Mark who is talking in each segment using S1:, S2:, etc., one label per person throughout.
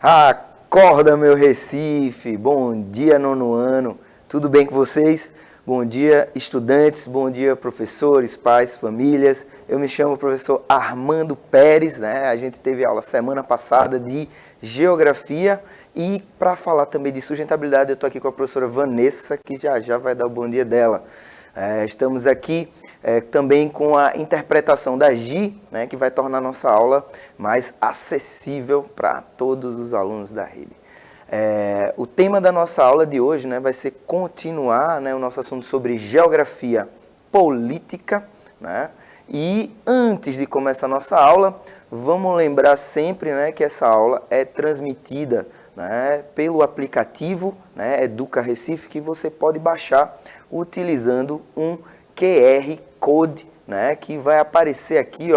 S1: Acorda, meu Recife! Bom dia, nono ano! Tudo bem com vocês? Bom dia, estudantes, bom dia, professores, pais, famílias. Eu me chamo professor Armando Pérez, né? A gente teve aula semana passada de Geografia e para falar também de sustentabilidade, eu estou aqui com a professora Vanessa, que já vai dar o bom dia dela. Estamos aqui também com a interpretação da Gi, né, que vai tornar a nossa aula mais acessível para todos os alunos da rede. O tema da nossa aula de hoje, né, vai ser continuar, né, o nosso assunto sobre geografia política, né? E antes de começar a nossa aula, vamos lembrar sempre, né, que essa aula é transmitida, né, pelo aplicativo, né, Educa Recife, que você pode baixar utilizando um QR Code, né, que vai aparecer aqui,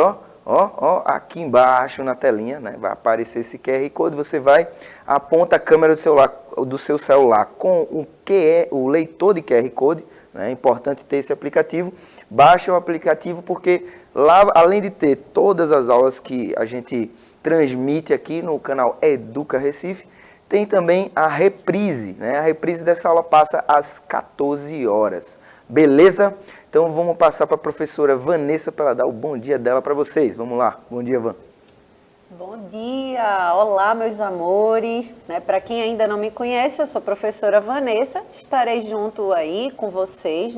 S1: aqui embaixo na telinha, né, vai aparecer esse QR Code. Você vai, aponta a câmera do seu celular com o leitor de QR Code, né, é importante ter esse aplicativo. Baixa o aplicativo porque lá, além de ter todas as aulas que a gente transmite aqui no canal Educa Recife, tem também a reprise, né? A reprise dessa aula passa às 14 horas. Beleza? Então vamos passar para a professora Vanessa para ela dar o bom dia dela para vocês. Vamos lá. Bom dia, Van.
S2: Bom dia! Olá, meus amores! Para quem ainda não me conhece, eu sou a professora Vanessa. Estarei junto aí com vocês,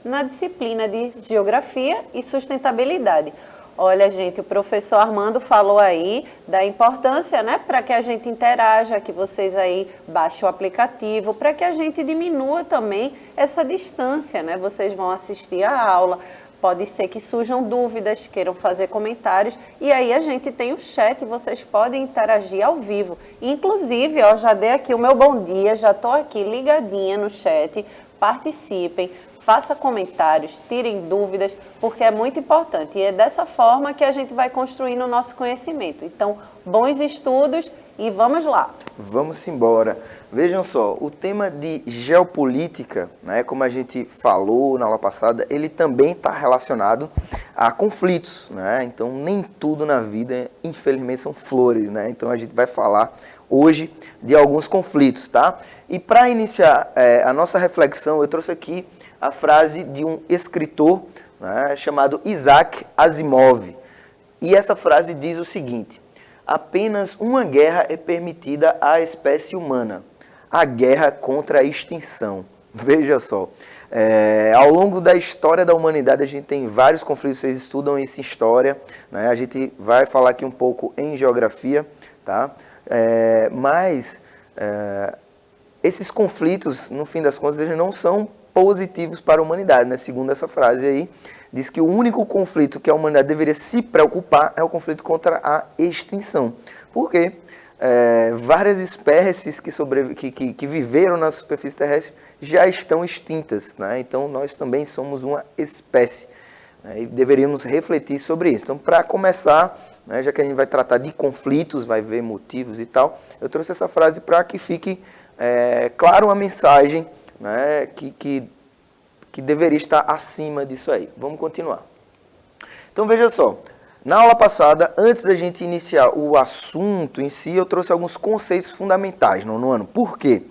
S2: na disciplina de Geografia e Sustentabilidade. Olha, gente, o professor Armando falou aí da importância, para que a gente interaja, que vocês aí baixem o aplicativo, para que a gente diminua também essa distância, Vocês vão assistir a aula, pode ser que surjam dúvidas, queiram fazer comentários, e aí a gente tem o chat, vocês podem interagir ao vivo. Inclusive, já dei aqui o meu bom dia, já estou aqui ligadinha no chat, participem. Faça comentários, tirem dúvidas, porque é muito importante. E é dessa forma que a gente vai construindo o nosso conhecimento. Então, bons estudos e vamos lá.
S1: Vamos embora. Vejam só, o tema de geopolítica, como a gente falou na aula passada, ele também está relacionado a conflitos, Então, nem tudo na vida, infelizmente, são flores, Então, a gente vai falar hoje de alguns conflitos, tá? E para iniciar a nossa reflexão, eu trouxe aqui a frase de um escritor chamado Isaac Asimov. E essa frase diz o seguinte: apenas uma guerra é permitida à espécie humana, a guerra contra a extinção. Veja só, ao longo da história da humanidade a gente tem vários conflitos, vocês estudam isso em história, A gente vai falar aqui um pouco em geografia, tá? Mas esses conflitos, no fim das contas, eles não são positivos para a humanidade, Segundo essa frase aí, diz que o único conflito que a humanidade deveria se preocupar é o conflito contra a extinção. Por quê? Várias espécies que viveram na superfície terrestre já estão extintas, Então, nós também somos uma espécie, e deveríamos refletir sobre isso. Então, para começar, já que a gente vai tratar de conflitos, vai ver motivos e tal, eu trouxe essa frase para que fique claro uma mensagem que deveria estar acima disso aí. Vamos continuar. Então, veja só. Na aula passada, antes da gente iniciar o assunto em si, eu trouxe alguns conceitos fundamentais no nono ano. Por quê?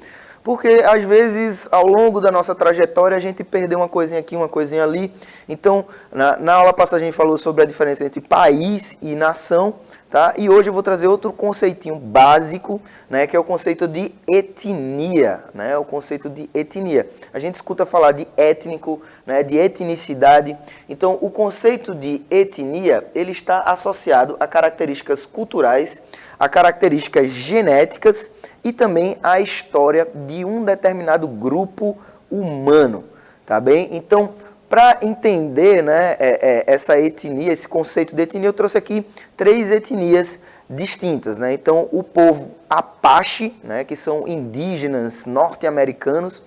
S1: Porque, às vezes, ao longo da nossa trajetória, a gente perdeu uma coisinha aqui, uma coisinha ali. Então, na aula passada, a gente falou sobre a diferença entre país e nação, tá? E hoje eu vou trazer outro conceitinho básico, que é o conceito de etnia, O conceito de etnia. A gente escuta falar de étnico, de etnicidade. Então, o conceito de etnia, ele está associado a características culturais, a características genéticas e também a história de um determinado grupo humano, tá bem? Então, para entender essa etnia, esse conceito de etnia, eu trouxe aqui 3 etnias distintas, Então, o povo Apache, que são indígenas norte-americanos,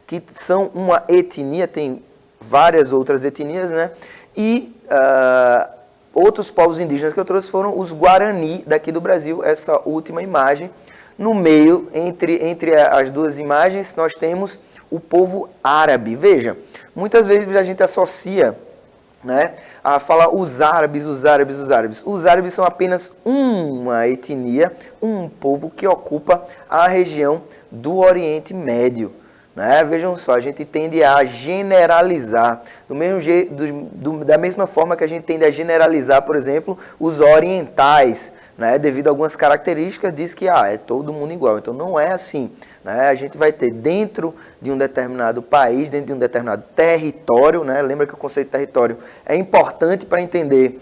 S1: que são uma etnia, tem várias outras etnias, E outros povos indígenas que eu trouxe foram os Guarani daqui do Brasil, essa última imagem. No meio, entre as duas imagens, nós temos o povo árabe. Veja, muitas vezes a gente associa né, a falar os árabes, os árabes, os árabes. Os árabes são apenas uma etnia, um povo que ocupa a região do Oriente Médio. Né? Vejam só, a gente tende a generalizar, do mesmo jeito, da mesma forma que a gente tende a generalizar, por exemplo, os orientais, né? Devido a algumas características, diz que é todo mundo igual. Então não é assim. Né? A gente vai ter dentro de um determinado país, dentro de um determinado território, né? Lembra que o conceito de território é importante para entender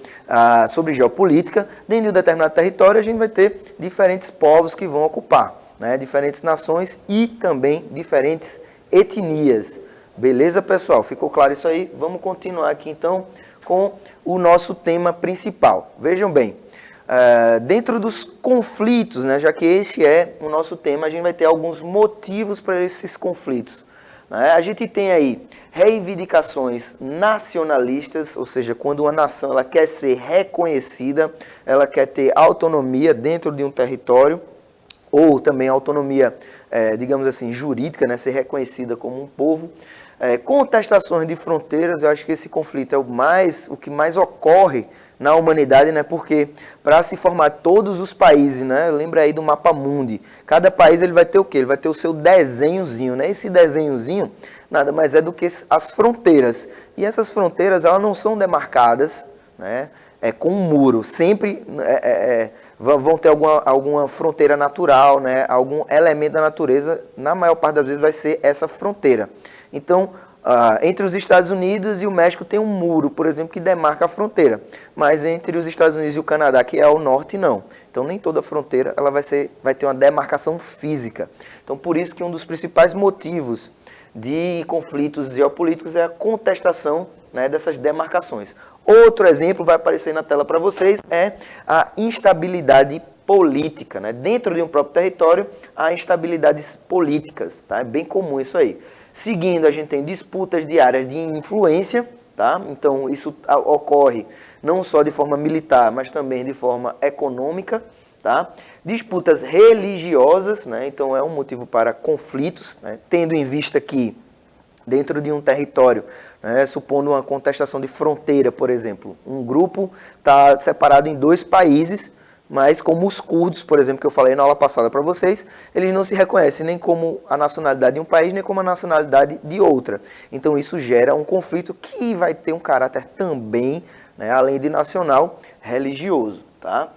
S1: sobre geopolítica. Dentro de um determinado território a gente vai ter diferentes povos que vão ocupar. Né, diferentes nações e também diferentes etnias. Beleza, pessoal? Ficou claro isso aí? Vamos continuar aqui, então, com o nosso tema principal. Vejam bem, dentro dos conflitos, né, já que esse é o nosso tema, a gente vai ter alguns motivos para esses conflitos. Né? A gente tem aí reivindicações nacionalistas, ou seja, quando uma nação ela quer ser reconhecida, ela quer ter autonomia dentro de um território, ou também autonomia, digamos assim, jurídica, né, ser reconhecida como um povo. Contestações de fronteiras, eu acho que esse conflito é o que mais ocorre na humanidade, né, porque para se formar todos os países, né, lembra aí do mapa mundi, cada país ele vai ter o quê? Ele vai ter o seu desenhozinho, né, esse desenhozinho nada mais é do que as fronteiras, e essas fronteiras elas não são demarcadas, né, com um muro, sempre vão ter alguma fronteira natural, né? Algum elemento da natureza, na maior parte das vezes vai ser essa fronteira. Então, entre os Estados Unidos e o México tem um muro, por exemplo, que demarca a fronteira, mas entre os Estados Unidos e o Canadá, que é o norte, não. Então, nem toda fronteira ela vai ter uma demarcação física. Então, por isso que um dos principais motivos de conflitos geopolíticos é a contestação, né, dessas demarcações. Outro exemplo vai aparecer na tela para vocês, é a instabilidade política. Né? Dentro de um próprio território, há instabilidades políticas. Tá? É bem comum isso aí. Seguindo, a gente tem disputas de áreas de influência. Tá? Então, isso ocorre não só de forma militar, mas também de forma econômica. Tá? Disputas religiosas, né? Então é um motivo para conflitos, né? Tendo em vista que dentro de um território, né, supondo uma contestação de fronteira, por exemplo, um grupo está separado em dois países, mas como os curdos, por exemplo, que eu falei na aula passada para vocês, eles não se reconhecem nem como a nacionalidade de um país, nem como a nacionalidade de outra. Então isso gera um conflito que vai ter um caráter também, né, além de nacional, religioso. Tá?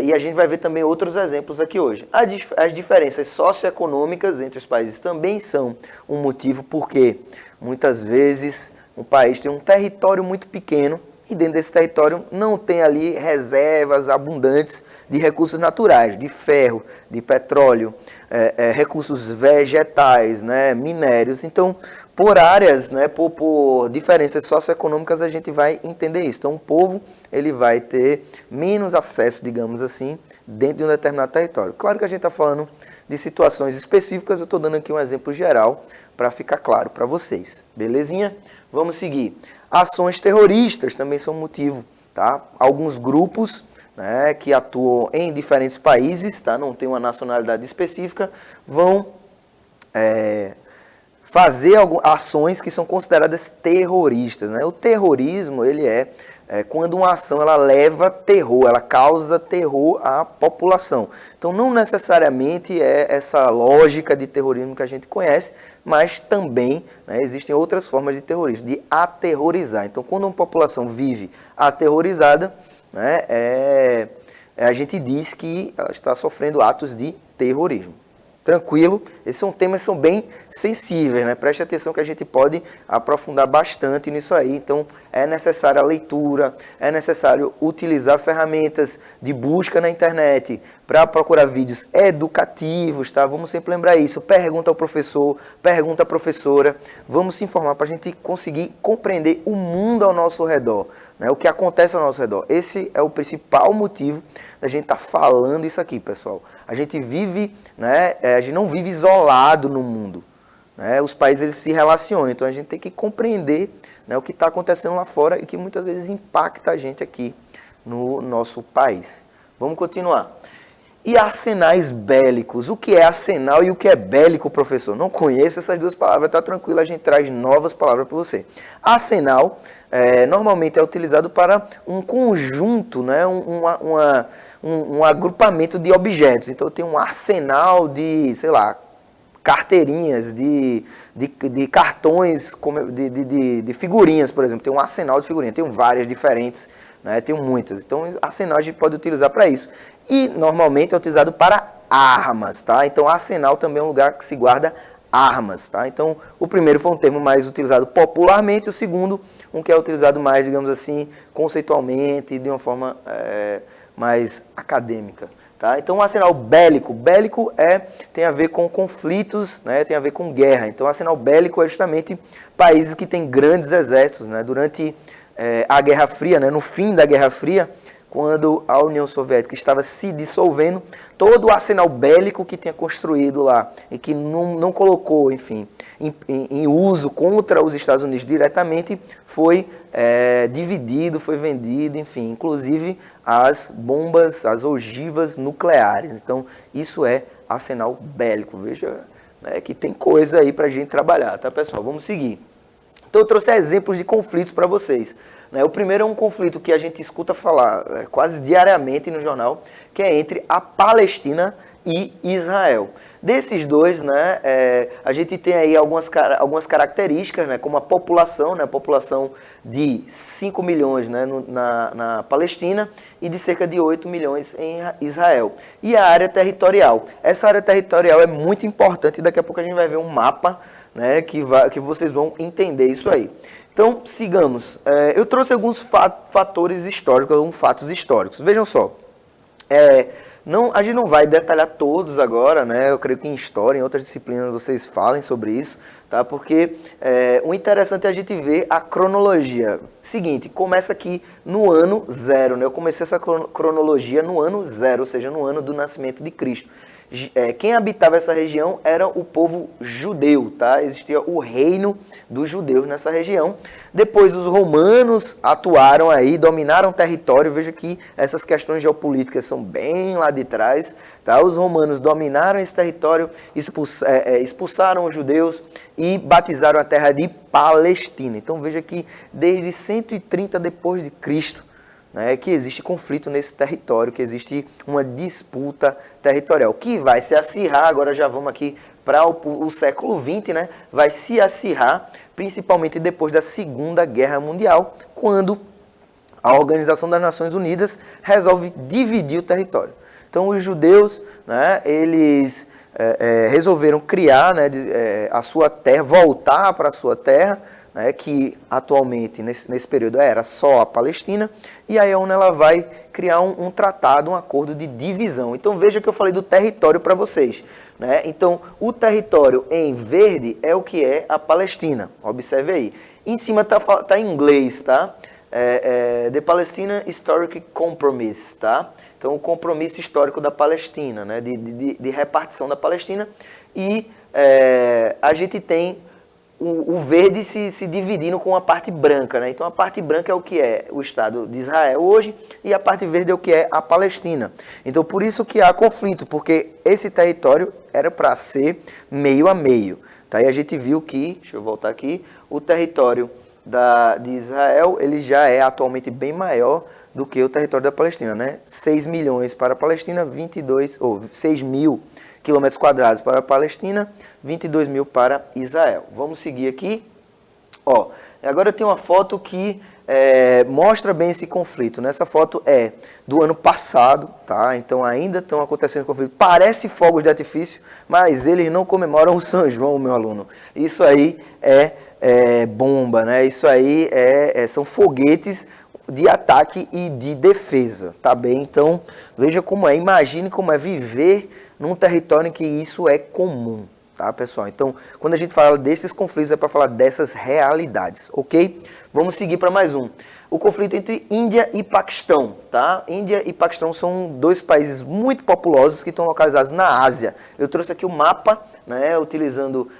S1: E a gente vai ver também outros exemplos aqui hoje. As diferenças socioeconômicas entre os países também são um motivo, porque muitas vezes um país tem um território muito pequeno e dentro desse território não tem ali reservas abundantes de recursos naturais, de ferro, de petróleo, recursos vegetais, né, minérios. Então, por áreas, né, por diferenças socioeconômicas, a gente vai entender isso. Então, o povo ele vai ter menos acesso, digamos assim, dentro de um determinado território. Claro que a gente está falando de situações específicas, eu estou dando aqui um exemplo geral para ficar claro para vocês. Belezinha? Vamos seguir. Ações terroristas também são motivo. Tá? Alguns grupos, né, que atuam em diferentes países, tá? Não tem uma nacionalidade específica, vão fazer ações que são consideradas terroristas. Né? O terrorismo ele é quando uma ação ela leva terror, ela causa terror à população. Então não necessariamente é essa lógica de terrorismo que a gente conhece, mas também, né, existem outras formas de terrorismo, de aterrorizar. Então quando uma população vive aterrorizada, né, a gente diz que ela está sofrendo atos de terrorismo. Tranquilo, esses são temas que são bem sensíveis, né? Preste atenção que a gente pode aprofundar bastante nisso aí. Então, é necessária a leitura, é necessário utilizar ferramentas de busca na internet para procurar vídeos educativos, tá? Vamos sempre lembrar isso. Pergunta ao professor, pergunta à professora. Vamos se informar para a gente conseguir compreender o mundo ao nosso redor, né? O que acontece ao nosso redor. Esse é o principal motivo da gente estar falando isso aqui, pessoal. A gente vive, né, a gente não vive isolado no mundo. Né? Os países eles se relacionam, então a gente tem que compreender, né, o que está acontecendo lá fora e que muitas vezes impacta a gente aqui no nosso país. Vamos continuar. E arsenais bélicos. O que é arsenal e o que é bélico, professor? Não conheço essas duas palavras, tá tranquilo, a gente traz novas palavras para você. Arsenal normalmente é utilizado para um conjunto, né? um agrupamento de objetos. Então tem um arsenal de, sei lá, carteirinhas, de cartões, de figurinhas, por exemplo. Tem um arsenal de figurinhas, tem várias diferentes, né? Tem muitas. Então, arsenal a gente pode utilizar para isso. E, normalmente, é utilizado para armas, tá? Então, arsenal também é um lugar que se guarda armas, tá? Então, o primeiro foi um termo mais utilizado popularmente, o segundo, um que é utilizado mais, digamos assim, conceitualmente, de uma forma mais acadêmica. Tá? Então, o arsenal bélico. Bélico tem a ver com conflitos, né? Tem a ver com guerra. Então, o arsenal bélico é justamente países que têm grandes exércitos. Né? Durante a Guerra Fria, né? No fim da Guerra Fria, quando a União Soviética estava se dissolvendo, todo o arsenal bélico que tinha construído lá e que não colocou, enfim, em uso contra os Estados Unidos diretamente, foi dividido, foi vendido, enfim, inclusive as bombas, as ogivas nucleares. Então, isso é arsenal bélico. Veja, né, que tem coisa aí para a gente trabalhar, tá, pessoal? Vamos seguir. Então, eu trouxe exemplos de conflitos para vocês. O primeiro é um conflito que a gente escuta falar quase diariamente no jornal, que é entre a Palestina e Israel. Desses dois, né, a gente tem aí algumas características, né, como a população, né, a população de 5 milhões, né, na Palestina e de cerca de 8 milhões em Israel. E a área territorial. Essa área territorial é muito importante, daqui a pouco a gente vai ver um mapa, né, que vocês vão entender isso aí. Então, sigamos. Eu trouxe alguns fatores históricos, alguns fatos históricos. Vejam só. A gente não vai detalhar todos agora, né? Eu creio que em história, em outras disciplinas, vocês falem sobre isso, tá? Porque o interessante é a gente ver a cronologia. Seguinte, começa aqui no ano 0, né? Eu comecei essa cronologia no ano 0, ou seja, no ano do nascimento de Cristo. Quem habitava essa região era o povo judeu, tá? Existia o reino dos judeus nessa região. Depois os romanos atuaram aí, dominaram o território. Veja que essas questões geopolíticas são bem lá de trás, tá? Os romanos dominaram esse território, expulsaram os judeus e batizaram a terra de Palestina. Então veja que desde 130 depois de Cristo, que existe conflito nesse território, que existe uma disputa territorial, que vai se acirrar, agora já vamos aqui para o século XX, né? Vai se acirrar, principalmente depois da Segunda Guerra Mundial, quando a Organização das Nações Unidas resolve dividir o território. Então os judeus, né, eles resolveram criar, né, a sua terra, voltar para a sua terra, que atualmente, nesse período, era só a Palestina, e aí a ONU ela vai criar um tratado, um acordo de divisão. Então veja que eu falei do território para vocês. Né? Então o território em verde é o que é a Palestina, observe aí. Em cima tá em inglês, tá? The Palestinian Historic Compromise, tá? Então o compromisso histórico da Palestina, né? de repartição da Palestina, e a gente tem o verde se dividindo com a parte branca, né? Então a parte branca é o que é o Estado de Israel hoje e a parte verde é o que é a Palestina. Então por isso que há conflito, porque esse território era para ser meio a meio. Tá? E a gente viu que, deixa eu voltar aqui, o território de Israel ele já é atualmente bem maior do que o território da Palestina, né? 6 milhões para a Palestina, 6 mil quilômetros quadrados para a Palestina, 22 mil para Israel. Vamos seguir aqui. Ó, agora eu tenho uma foto que mostra bem esse conflito. Né? Essa foto é do ano passado, tá? Então ainda estão acontecendo conflitos. Parece fogos de artifício, mas eles não comemoram o São João, meu aluno. Isso aí é bomba, né? Isso aí são foguetes de ataque e de defesa, tá bem? Então veja como é, imagine como é viver num território em que isso é comum, tá, pessoal? Então, quando a gente fala desses conflitos, é para falar dessas realidades, ok? Vamos seguir para mais um. O conflito entre Índia e Paquistão, tá? Índia e Paquistão são dois países muito populosos que estão localizados na Ásia. Eu trouxe aqui o mapa, né, utilizando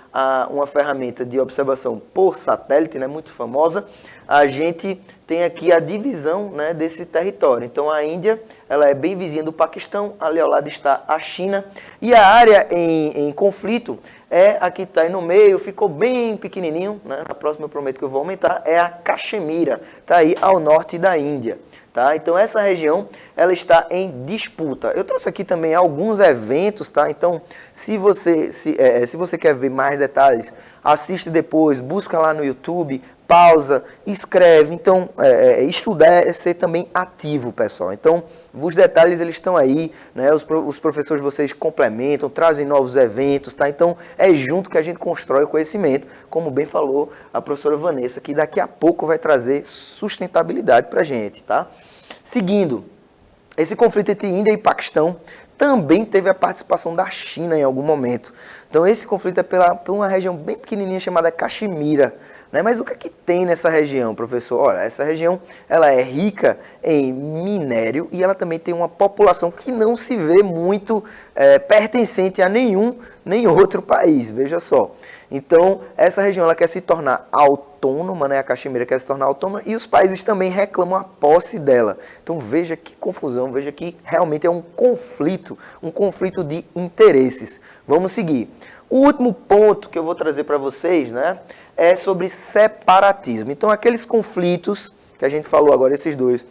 S1: uma ferramenta de observação por satélite, né, muito famosa, a gente tem aqui a divisão, né, desse território. Então a Índia, ela é bem vizinha do Paquistão, ali ao lado está a China, e a área em conflito é a que está aí no meio, ficou bem pequenininho, né, na próxima eu prometo que eu vou aumentar, é a Caxemira, está aí ao norte da Índia. Tá? Então essa região ela está em disputa. Eu trouxe aqui também alguns eventos, tá? Então se você quer ver mais detalhes, assiste depois, busca lá no YouTube, pausa, escreve. Então estudar é ser também ativo, pessoal. Então os detalhes eles estão aí, né? Os professores de vocês complementam, trazem novos eventos, tá? Então é junto que a gente constrói o conhecimento, como bem falou a professora Vanessa, que daqui a pouco vai trazer sustentabilidade para a gente, tá? Seguindo, esse conflito entre Índia e Paquistão também teve a participação da China em algum momento. Então esse conflito é por uma região bem pequenininha chamada Caxemira. Né? Mas o que é que tem nessa região, professor? Olha, essa região ela é rica em minério e ela também tem uma população que não se vê muito pertencente a nem outro país, veja só. Então, essa região ela quer se tornar autônoma, né? A Caxemira quer se tornar autônoma e os países também reclamam a posse dela. Então, veja que confusão, veja que realmente é um conflito de interesses. Vamos seguir. O último ponto que eu vou trazer para vocês, né, é sobre separatismo. Então, aqueles conflitos que a gente falou agora, esses dois,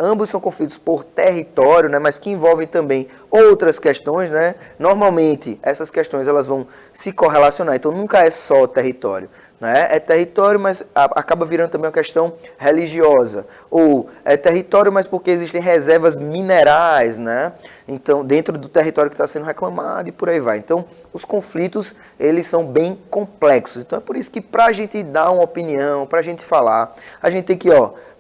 S1: ambos são conflitos por território, né, mas que envolvem também outras questões, né? Normalmente, essas questões elas vão se correlacionar, então nunca é só território. Né? É território, mas acaba virando também uma questão religiosa. Ou é território, mas porque existem reservas minerais, né? Então, dentro do território que está sendo reclamado e por aí vai. Então, os conflitos, eles são bem complexos. Então, é por isso que para a gente dar uma opinião, para a gente falar, a gente tem que,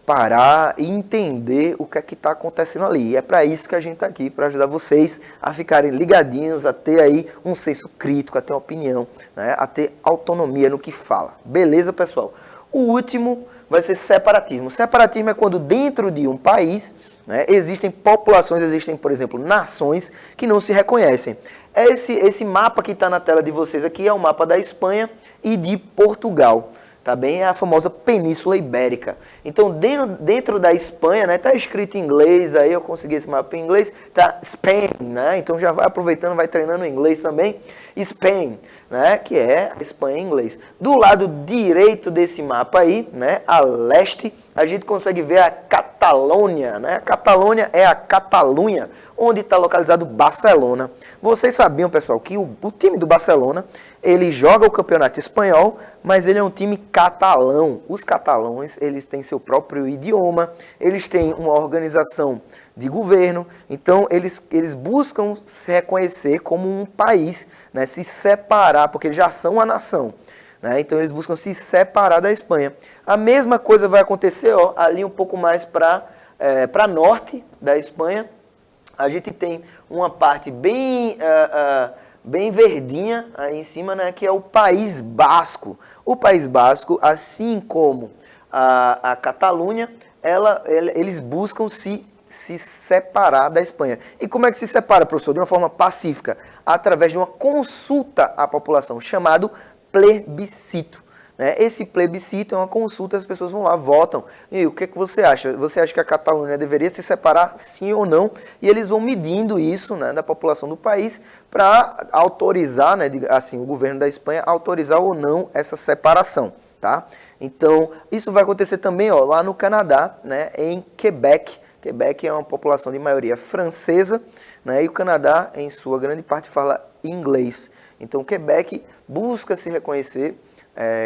S1: parar e entender o que é que está acontecendo ali. E é para isso que a gente está aqui, para ajudar vocês a ficarem ligadinhos, a ter aí um senso crítico, a ter uma opinião, né? A ter autonomia no que fala. Beleza, pessoal? O último vai ser separatismo. Separatismo é quando dentro de um país, né, existem populações, existem, por exemplo, nações que não se reconhecem. Esse mapa que está na tela de vocês aqui é o mapa da Espanha e de Portugal. Tá bem? É a famosa Península Ibérica. Então, dentro da Espanha, né, tá escrito em inglês, aí eu consegui esse mapa em inglês, tá Spain, né? Então já vai aproveitando, vai treinando em inglês também. Spain, né, que é a Espanha em inglês. Do lado direito desse mapa aí, né, a leste, a gente consegue ver a Catalônia, né? A Catalônia é a Catalunha, onde está localizado Barcelona. Vocês sabiam, pessoal, que o time do Barcelona, ele joga o campeonato espanhol, mas ele é um time catalão. Os catalães, eles têm seu próprio idioma, eles têm uma organização de governo, então eles buscam se reconhecer como um país, né, se separar, porque eles já são uma nação. Né? Então eles buscam se separar da Espanha. A mesma coisa vai acontecer ali um pouco mais para norte da Espanha. A gente tem uma parte bem verdinha aí em cima, né, que é o País Basco. O País Basco, assim como a Catalunha, eles buscam se separar da Espanha. E como é que se separa, professor? De uma forma pacífica, através de uma consulta à população, chamado plebiscito. Esse plebiscito é uma consulta, as pessoas vão lá, votam. E o que é que você acha? Você acha que a Catalunha deveria se separar, sim ou não? E eles vão medindo isso, né, da população do país para autorizar, né, assim, o governo da Espanha autorizar ou não essa separação. Tá? Então, isso vai acontecer também lá no Canadá, né, em Quebec. Quebec é uma população de maioria francesa, né, e o Canadá, em sua grande parte, fala inglês. Então, Quebec busca se reconhecer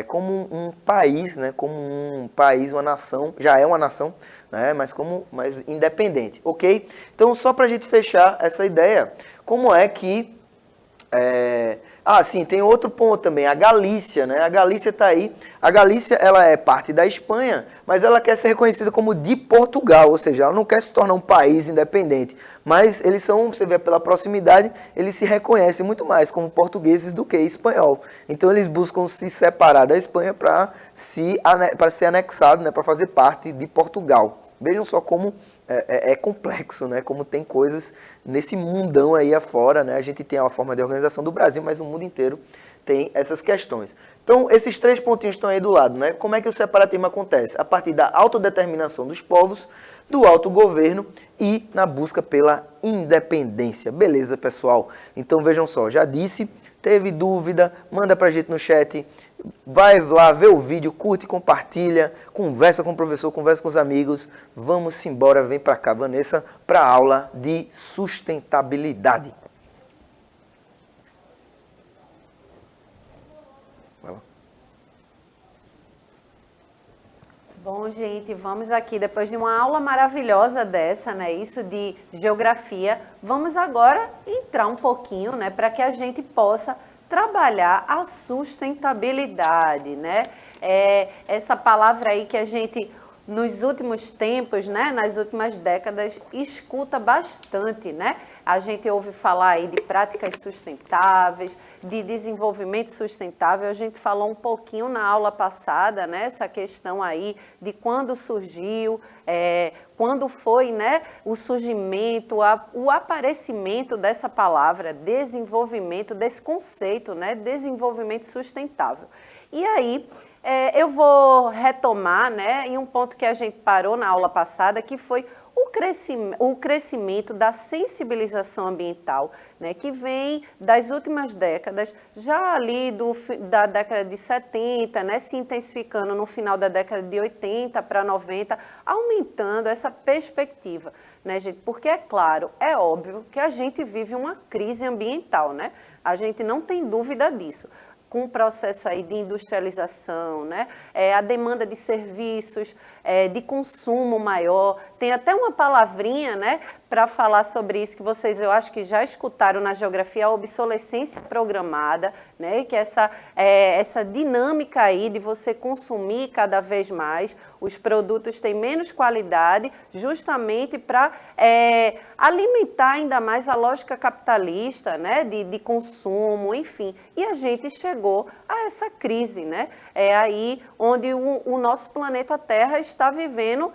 S1: como um país, né, como um país, uma nação, já é uma nação, né, mas independente, ok? Então, só para a gente fechar essa ideia, como é que... sim, tem outro ponto também, a Galícia, né? A Galícia está aí. A Galícia, ela é parte da Espanha, mas ela quer ser reconhecida como de Portugal, ou seja, ela não quer se tornar um país independente. Mas eles são, você vê pela proximidade, eles se reconhecem muito mais como portugueses do que espanhol. Então eles buscam se separar da Espanha para ser anexado, né? Para fazer parte de Portugal. Vejam só como é complexo, né? Como tem coisas nesse mundão aí afora, né? A gente tem a forma de organização do Brasil, mas o mundo inteiro tem essas questões. Então, esses 3 pontinhos estão aí do lado, né? Como é que o separatismo acontece? A partir da autodeterminação dos povos, do autogoverno e na busca pela independência. Beleza, pessoal? Então, vejam só, já disse, teve dúvida, manda pra gente no chat, vai lá ver o vídeo, curte, compartilha, conversa com o professor, conversa com os amigos. Vamos embora, vem pra cá, Vanessa, para a aula de sustentabilidade.
S2: Bom, gente, vamos aqui, depois de uma aula maravilhosa dessa, né, isso de geografia, vamos agora entrar um pouquinho, né, para que a gente possa trabalhar a sustentabilidade, né, essa palavra aí que a gente, nos últimos tempos, né, nas últimas décadas, escuta bastante, né, a gente ouve falar aí de práticas sustentáveis, de desenvolvimento sustentável. A gente falou um pouquinho na aula passada, né, essa questão aí de quando surgiu, quando foi, né, o surgimento, o aparecimento dessa palavra, desenvolvimento, desse conceito, né, desenvolvimento sustentável. E aí, eu vou retomar, né, em um ponto que a gente parou na aula passada, que foi o crescimento da sensibilização ambiental, né, que vem das últimas décadas, já ali da década de 70, né, se intensificando no final da década de 80 para 90, aumentando essa perspectiva, né, gente? Porque é claro, é óbvio que a gente vive uma crise ambiental, né? A gente não tem dúvida disso. Com o processo aí de industrialização, né? A demanda de serviços, de consumo maior. Tem até uma palavrinha, né, para falar sobre isso que vocês, eu acho que já escutaram na geografia, a obsolescência programada, né, que essa dinâmica aí de você consumir cada vez mais, os produtos têm menos qualidade, justamente para alimentar ainda mais a lógica capitalista, né, de consumo, enfim. E a gente chegou a essa crise, né? É aí onde o nosso planeta Terra está vivendo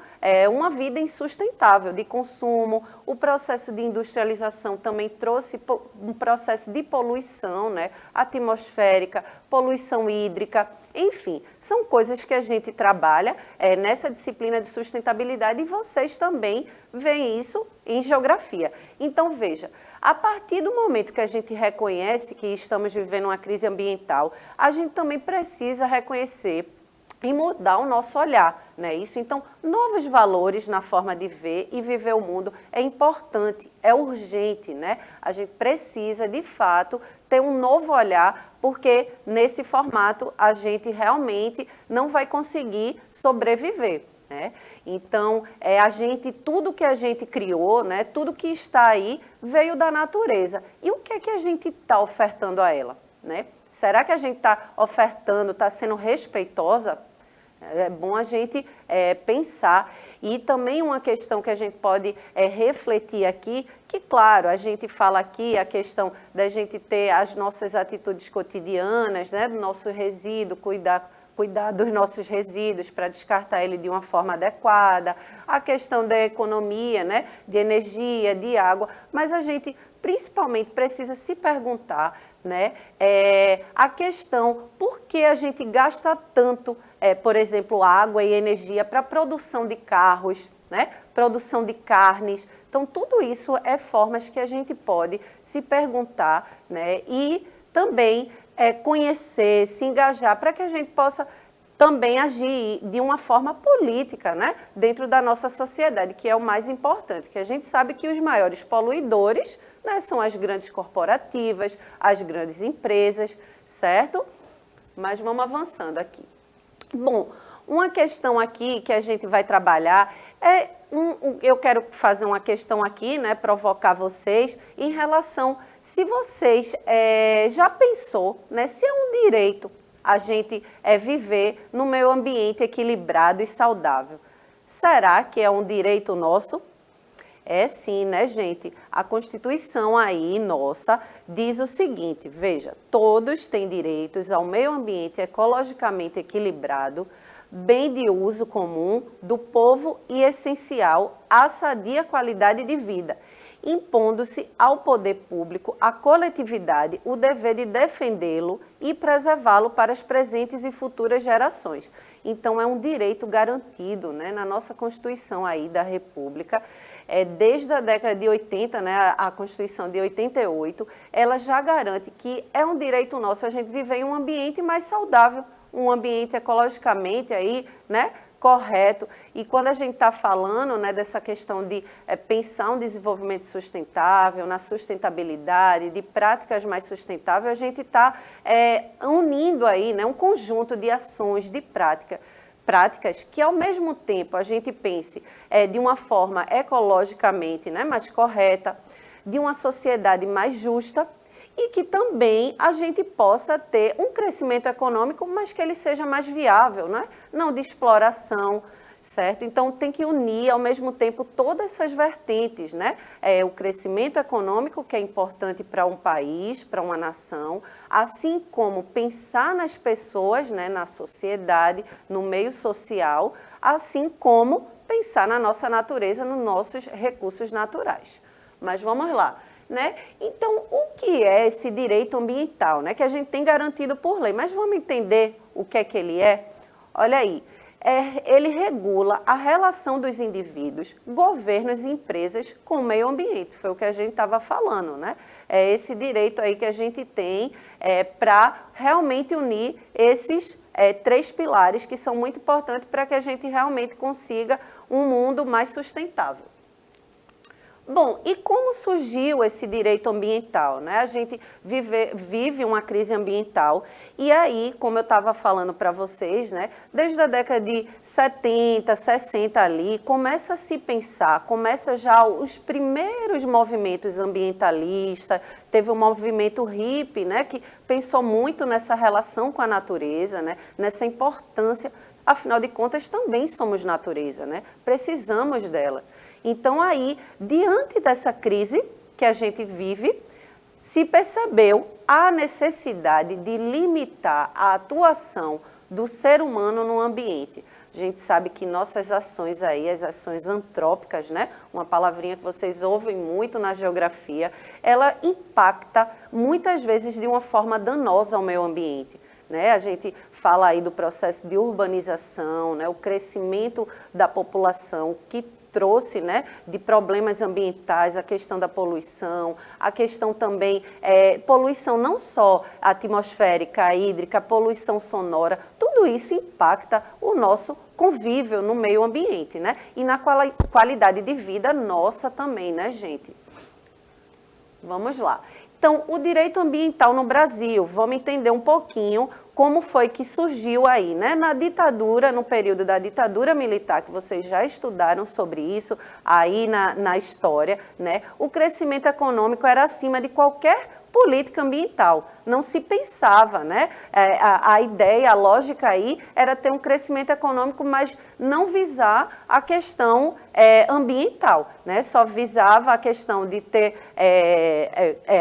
S2: uma vida insustentável de consumo. O processo de industrialização também trouxe um processo de poluição, né, atmosférica, poluição hídrica, enfim, são coisas que a gente trabalha nessa disciplina de sustentabilidade e vocês também veem isso em geografia. Então, veja, a partir do momento que a gente reconhece que estamos vivendo uma crise ambiental, a gente também precisa reconhecer e mudar o nosso olhar, né? Isso, então, novos valores na forma de ver e viver o mundo é importante, é urgente, né? A gente precisa, de fato, ter um novo olhar, porque nesse formato a gente realmente não vai conseguir sobreviver, né? Então, tudo que a gente criou, né, tudo que está aí, veio da natureza. E o que é que a gente está ofertando a ela, né? Será que a gente está ofertando, está sendo respeitosa? É bom a gente pensar. E também uma questão que a gente pode refletir aqui, que claro, a gente fala aqui a questão da gente ter as nossas atitudes cotidianas, né, do nosso resíduo, cuidar dos nossos resíduos para descartar ele de uma forma adequada, a questão da economia, né, de energia, de água, mas a gente principalmente precisa se perguntar, né, a questão por que a gente gasta tanto, por exemplo, água e energia para a produção de carros, né, produção de carnes. Então, tudo isso é formas que a gente pode se perguntar, né, e também conhecer, se engajar, para que a gente possa também agir de uma forma política, né, dentro da nossa sociedade, que é o mais importante, que a gente sabe que os maiores poluidores, né, são as grandes corporativas, as grandes empresas, certo? Mas vamos avançando aqui. Bom, uma questão aqui que a gente vai trabalhar eu quero fazer uma questão aqui, né, provocar vocês em relação, se vocês já pensou, né, se é um direito a gente viver no meio ambiente equilibrado e saudável. Será que é um direito nosso? É sim, né, gente? A Constituição aí, nossa, diz o seguinte, veja, todos têm direitos ao meio ambiente ecologicamente equilibrado, bem de uso comum do povo e essencial à sadia qualidade de vida. impondo-se ao poder público, à coletividade, o dever de defendê-lo e preservá-lo para as presentes e futuras gerações. Então, é um direito garantido, né, na nossa Constituição aí da República. Desde a década de 80, né, a Constituição de 88, ela já garante que é um direito nosso a gente viver em um ambiente mais saudável, um ambiente ecologicamente aí, né, correto. E quando a gente está falando, né, dessa questão de pensar um desenvolvimento sustentável, na sustentabilidade, de práticas mais sustentáveis, a gente está unindo aí, né, um conjunto de ações, de práticas que, ao mesmo tempo, a gente pense de uma forma ecologicamente, né, mais correta, de uma sociedade mais justa, e que também a gente possa ter um crescimento econômico, mas que ele seja mais viável, né? Não de exploração, certo? Então, tem que unir, ao mesmo tempo, todas essas vertentes, né? O crescimento econômico, que é importante para um país, para uma nação, assim como pensar nas pessoas, né? Na sociedade, no meio social, assim como pensar na nossa natureza, nos nossos recursos naturais. Mas vamos lá. Né? Então, o que é esse direito ambiental, né? Que a gente tem garantido por lei? Mas vamos entender o que é que ele é? Olha aí, ele regula a relação dos indivíduos, governos e empresas com o meio ambiente. Foi o que a gente estava falando, né? É esse direito aí que a gente tem para realmente unir esses três pilares que são muito importantes para que a gente realmente consiga um mundo mais sustentável. Bom, e como surgiu esse direito ambiental, né? A gente vive uma crise ambiental e aí, como eu estava falando para vocês, né? Desde a década de 70, 60 ali, começa a se pensar, começa já os primeiros movimentos ambientalistas, teve o movimento hippie, né? Que pensou muito nessa relação com a natureza, né? Nessa importância, afinal de contas, também somos natureza, né? Precisamos dela. Então, aí, diante dessa crise que a gente vive, se percebeu a necessidade de limitar a atuação do ser humano no ambiente. A gente sabe que nossas ações aí, as ações antrópicas, né? Uma palavrinha que vocês ouvem muito na geografia, ela impacta muitas vezes de uma forma danosa ao meio ambiente. Né? A gente fala aí do processo de urbanização, né? O crescimento da população que trouxe, né, de problemas ambientais, a questão da poluição, a questão também, poluição não só atmosférica, hídrica, poluição sonora, tudo isso impacta o nosso convívio no meio ambiente, né? E na qualidade de vida nossa também, né, gente? Vamos lá. Então, o direito ambiental no Brasil, vamos entender um pouquinho como foi que surgiu aí, né? Na ditadura, no período da ditadura militar, que vocês já estudaram sobre isso aí na história, né? O crescimento econômico era acima de qualquer política ambiental. Não se pensava, né? A ideia, a lógica aí era ter um crescimento econômico, mas não visar a questão ambiental, né? Só visava a questão de ter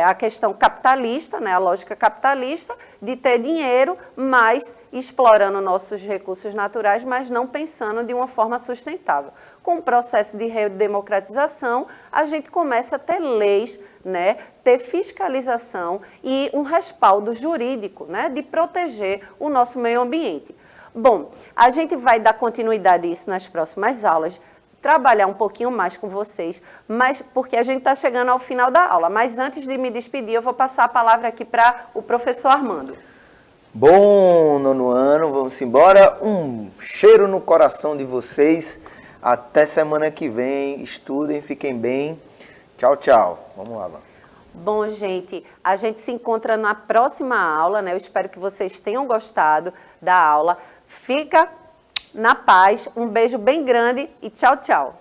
S2: a questão capitalista, né? A lógica capitalista de ter dinheiro, mas explorando nossos recursos naturais, mas não pensando de uma forma sustentável. Com o processo de redemocratização, a gente começa a ter leis, né, ter fiscalização e um respaldo jurídico, né, de proteger o nosso meio ambiente. Bom, a gente vai dar continuidade a isso nas próximas aulas, trabalhar um pouquinho mais com vocês, mas porque a gente está chegando ao final da aula. Mas antes de me despedir, eu vou passar a palavra aqui para o professor Armando.
S1: Bom, nono ano, vamos embora. Um cheiro no coração de vocês. Até semana que vem. Estudem, fiquem bem. Tchau, tchau. Vamos lá, Van.
S2: Bom, gente, a gente se encontra na próxima aula, né? Eu espero que vocês tenham gostado da aula. Fica na paz, um beijo bem grande e tchau, tchau.